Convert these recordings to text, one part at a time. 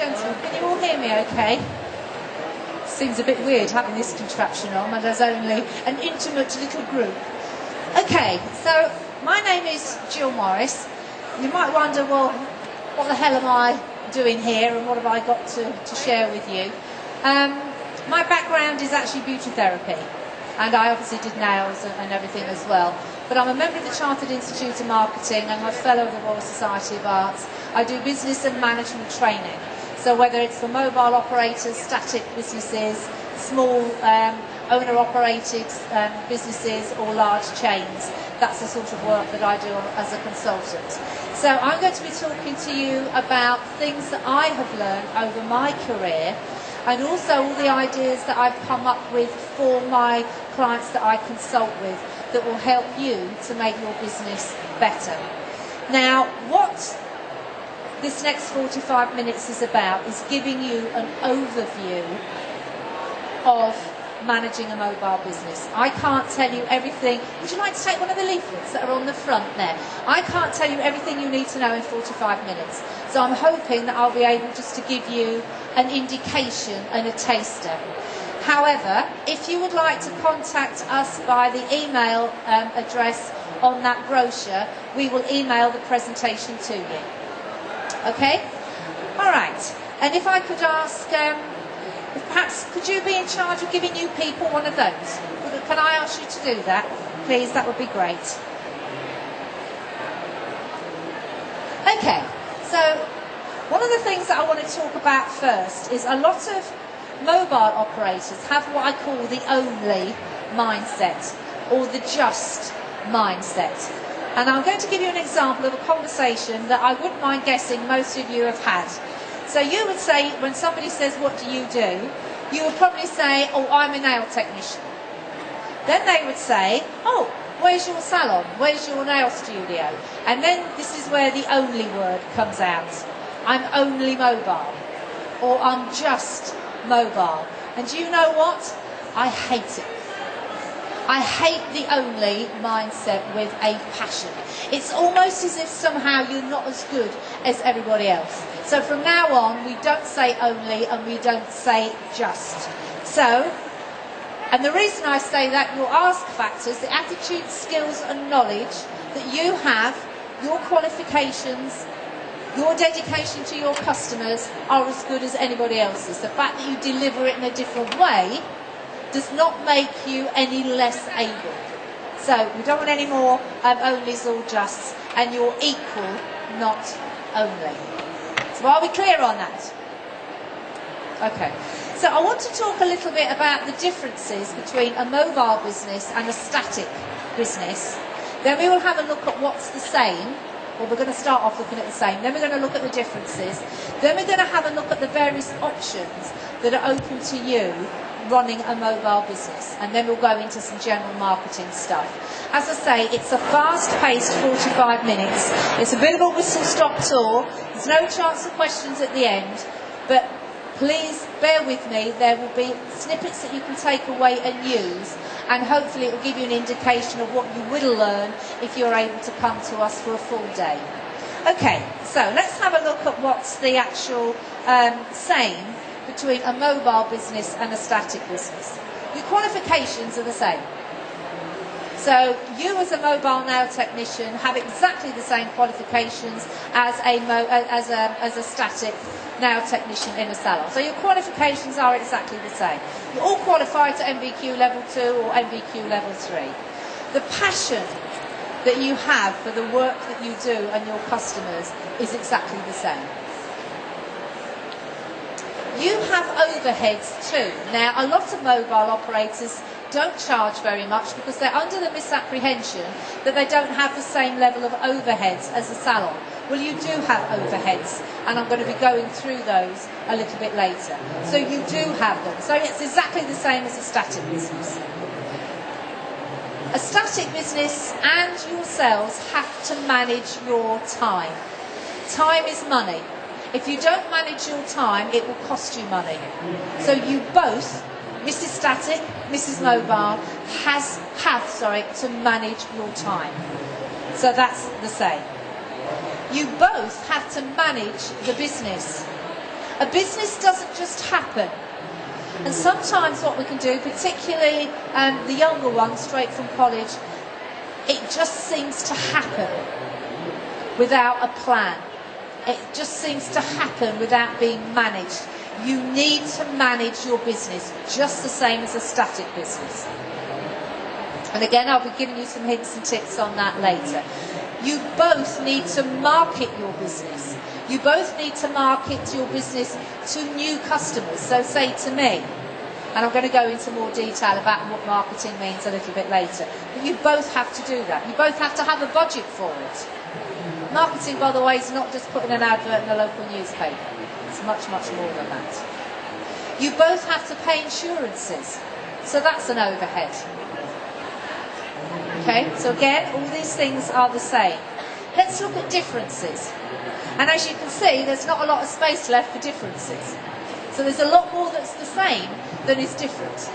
gentlemen, can you all hear me okay? Seems a bit weird having this contraption on and there's only an intimate little group. Okay, so my name is Jill Morris. You might wonder, well, what the hell am I doing here and what have I got to share with you? My background is actually beauty therapy, and I obviously did nails and everything as well. But I'm a member of the Chartered Institute of Marketing and I'm a fellow of the Royal Society of Arts. I do business and management training. So whether it's for mobile operators, static businesses, small owner-operated businesses or large chains, that's the sort of work that I do as a consultant. So I'm going to be talking to you about things that I have learned over my career, and also all the ideas that I've come up with for my clients that I consult with that will help you to make your business better. Now, what this next 45 minutes is about is giving you an overview of managing a mobile business. I can't tell you everything. Would you like to take one of the leaflets that are on the front there? I can't tell you everything you need to know in 45 minutes. So I'm hoping that I'll be able just to give you an indication and a taster. However, if you would like to contact us by the email address on that brochure, we will email the presentation to you. Okay? All right. And if I could ask, perhaps could you be in charge of giving you people one of those? Can I ask you to do that? Please, that would be great. Okay. So one of the things that I want to talk about first is a lot of mobile operators have what I call the only mindset or the just mindset. And I'm going to give you an example of a conversation that I wouldn't mind guessing most of you have had. So you would say, when somebody says, what do? You would probably say, oh, I'm a nail technician. Then they would say, oh, where's your salon? Where's your nail studio? And then this is where the only word comes out. I'm only mobile. Or I'm just mobile. And do you know what? I hate it. I hate the only mindset with a passion. It's almost as if somehow you're not as good as everybody else. So from now on, we don't say only and we don't say just. So, and the reason I say that, your ask factors, the attitude, skills and knowledge that you have, your qualifications, your dedication to your customers are as good as anybody else's. The fact that you deliver it in a different way does not make you any less able. So we don't want any more onlys or justs, and you're equal, not only. So are we clear on that? Okay. So I want to talk a little bit about the differences between a mobile business and a static business. Then we will have a look at what's the same. Well, we're going to start off looking at the same. Then we're going to look at the differences. Then we're going to have a look at the various options that are open to you running a mobile business, and then we'll go into some general marketing stuff. As I say, it's a fast-paced 45 minutes. It's a bit of a whistle-stop tour. There's no chance of questions at the end, but please bear with me. There will be snippets that you can take away and use, and hopefully it will give you an indication of what you will learn if you're able to come to us for a full day. Okay, so let's have a look at what's the actual same between a mobile business and a static business. Your qualifications are the same. So you as a mobile nail technician have exactly the same qualifications as a static nail technician in a salon. So your qualifications are exactly the same. You're all qualified to MVQ level 2 or MVQ level 3. The passion that you have for the work that you do and your customers is exactly the same. You have overheads too. Now, a lot of mobile operators don't charge very much because they're under the misapprehension that they don't have the same level of overheads as a salon. Well, you do have overheads, and I'm going to be going through those a little bit later. So you do have them. So it's exactly the same as a static business. A static business and yourselves have to manage your time. Time is money. If you don't manage your time, it will cost you money. So you both, Mrs. Static, Mrs. Mobile, have to manage your time. So that's the same. You both have to manage the business. A business doesn't just happen. And sometimes what we can do, particularly the younger ones straight from college, it just seems to happen without a plan. It just seems to happen without being managed. You need to manage your business just the same as a static business. And again, I'll be giving you some hints and tips on that later. You both need to market your business. You both need to market your business to new customers. So say to me, and I'm going to go into more detail about what marketing means a little bit later, but you both have to do that. You both have to have a budget for it. Marketing, by the way, is not just putting an advert in a local newspaper. It's much, much more than that. You both have to pay insurances. So that's an overhead. Okay, so again, all these things are the same. Let's look at differences. And as you can see, there's not a lot of space left for differences. So there's a lot more that's the same than is different.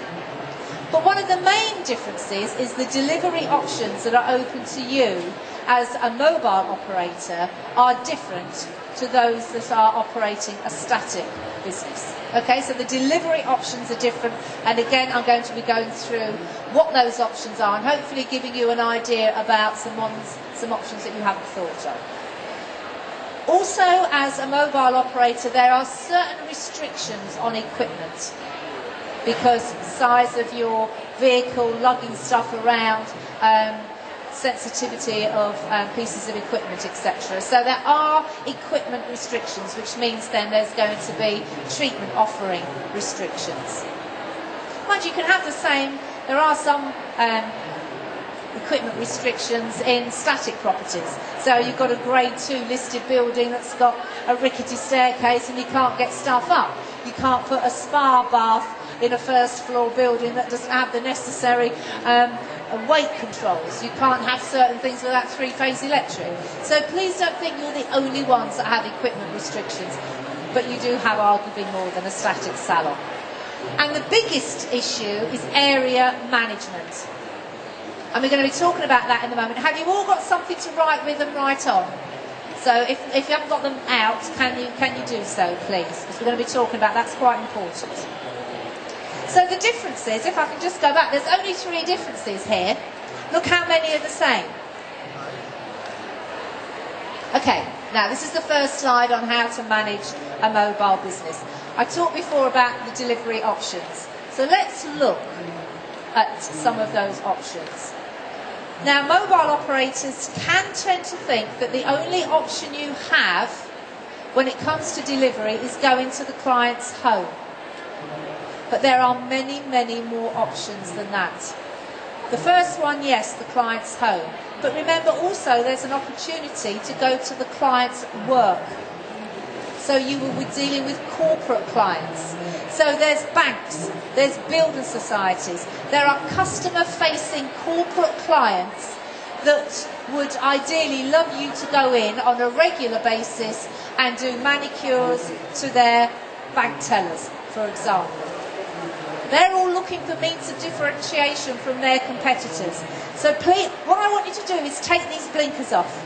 But one of the main differences is the delivery options that are open to you as a mobile operator are different to those that are operating a static business. Okay, so the delivery options are different, and again I'm going to be going through what those options are and hopefully giving you an idea about some options that you haven't thought of. Also, as a mobile operator, there are certain restrictions on equipment because size of your vehicle, lugging stuff around, sensitivity of pieces of equipment, etc. So there are equipment restrictions, which means then there's going to be treatment offering restrictions. Mind you can have the same, there are some equipment restrictions in static properties. So you've got a grade 2 listed building that's got a rickety staircase and you can't get stuff up. You can't put a spa bath in a first floor building that doesn't have the necessary weight controls. You can't have certain things without 3-phase electric. So please don't think you're the only ones that have equipment restrictions, but you do have arguably more than a static salon. And the biggest issue is area management. And we're going to be talking about that in a moment. Have you all got something to write with and write on? So if you haven't got them out, can you do so, please? Because we're going to be talking about that's quite important. So the differences, if I can just go back, there's only 3 differences here. Look how many are the same. Okay, now this is the first slide on how to manage a mobile business. I talked before about the delivery options. So let's look at some of those options. Now, mobile operators can tend to think that the only option you have when it comes to delivery is going to the client's home. But there are many, many more options than that. The first one, yes, the client's home. But remember also there's an opportunity to go to the client's work. So you will be dealing with corporate clients. So there's banks, there's building societies, there are customer-facing corporate clients that would ideally love you to go in on a regular basis and do manicures to their bank tellers, for example. They're all looking for means of differentiation from their competitors. So please, what I want you to do is take these blinkers off.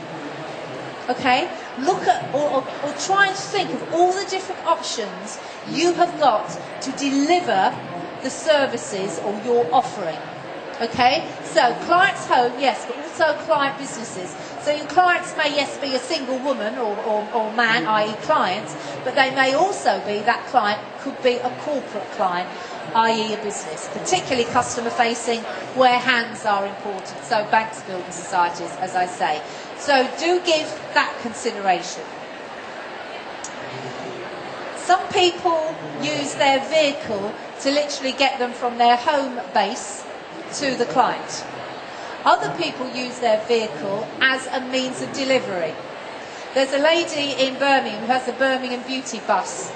Okay? Look at, or try and think of all the different options you have got to deliver the services or your offering. Okay? So, client's home, yes, but also client businesses. So your clients may, yes, be a single woman or man, i.e. clients, but they may also be, that client could be a corporate client, i.e. a business, particularly customer-facing, where hands are important. So banks, building societies, as I say. So do give that consideration. Some people use their vehicle to literally get them from their home base to the client. Other people use their vehicle as a means of delivery. There's a lady in Birmingham who has a Birmingham Beauty bus.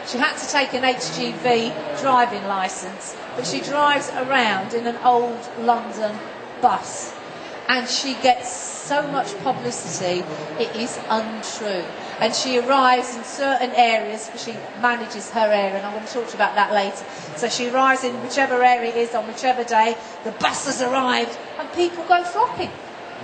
She had to take an HGV driving licence, but she drives around in an old London bus. And she gets so much publicity, it is untrue. And she arrives in certain areas, because she manages her area, and I'm going to talk to you about that later. So she arrives in whichever area it is on whichever day, the bus has arrived, and people go flocking.